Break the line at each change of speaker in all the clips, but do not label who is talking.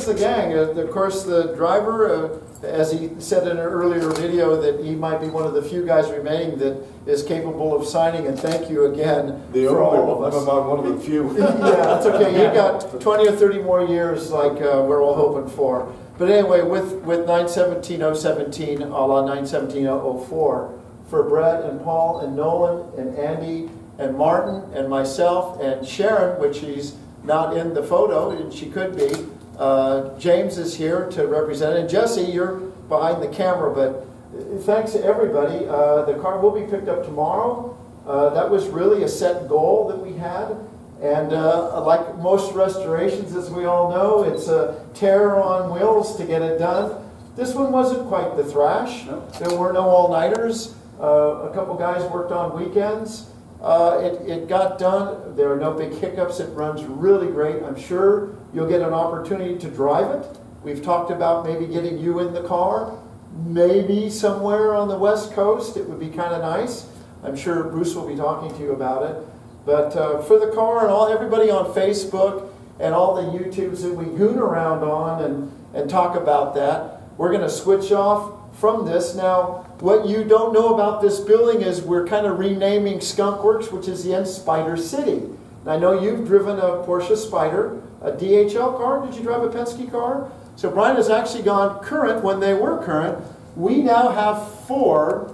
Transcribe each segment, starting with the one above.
is the gang. Of course, the driver, as he said in an earlier video, that he might be one of the few guys remaining that is capable of signing, and thank you again for all of us.
I'm one of the few.
Yeah, that's okay. You got 20 or 30 more years like we're all hoping for. But anyway, with 9/17/017 a la 9/17/004, for Brett and Paul and Nolan and Andy and Martin and myself and Sharon, which she's not in the photo, and she could be. James is here to represent, and Jesse, you're behind the camera, but thanks to everybody. The car will be picked up tomorrow. That was really a set goal that we had, and like most restorations, as we all know, it's a terror on wheels to get it done. This one wasn't quite the thrash. No. There were no all-nighters. A couple guys worked on weekends. It got done. There are no big hiccups. It runs really great. I'm sure you'll get an opportunity to drive it. We've talked about maybe getting you in the car, maybe somewhere on the West Coast. It would be kind of nice. I'm sure Bruce will be talking to you about it. But for the car and everybody on Facebook and all the YouTubes that we goon around on and talk about that, we're going to switch off from this. Now, what you don't know about this building is we're kind of renaming Skunk Works, which is the end, Spider City. And I know you've driven a Porsche Spider, a DHL car. Did you drive a Penske car? So Brian has actually gone current when they were current. We now have 4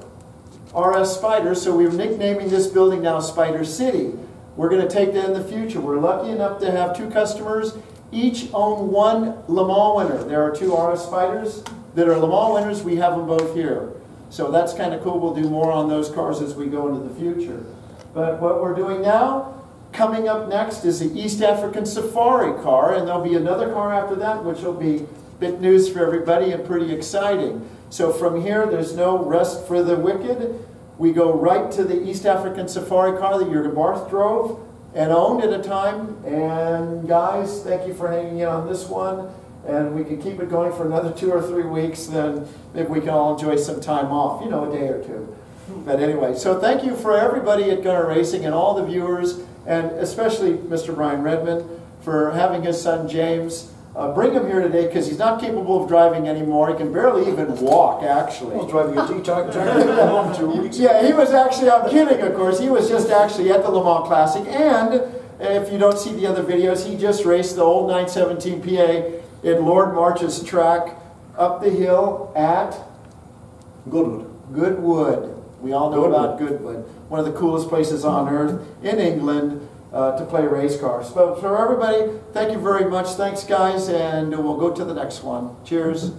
RS Spiders, so we're nicknaming this building now Spider City. We're going to take that in the future. We're lucky enough to have 2 customers, each own 1 Le Mans winner. There are 2 RS Spiders that are Le Mans winners. We have them both here. So that's kind of cool. We'll do more on those cars as we go into the future. But what we're doing now, coming up next, is the East African Safari car, and there'll be another car after that, which will be big news for everybody and pretty exciting. So from here, there's no rest for the wicked. We go right to the East African Safari car that Jürgen Barth drove and owned at a time. And guys, thank you for hanging in on this one. And we can keep it going for another 2 or 3 weeks, then maybe we can all enjoy some time off, you know, a day or 2. But anyway, so thank you for everybody at Gunnar Racing and all the viewers, and especially Mr. Brian Redmond for having his son James bring him here today, because he's not capable of driving anymore. He can barely even walk, actually.
I was driving a T-Type tractor 2 weeks ago.
Yeah, he was actually, I'm kidding, of course, he was just actually at the Le Mans Classic, and if you don't see the other videos, he just raced the old 917 PA in Lord March's track up the hill at Goodwood. We all know about Goodwood. One of the coolest places on earth in England to play race cars. So for everybody, thank you very much. Thanks, guys, and we'll go to the next one. Cheers.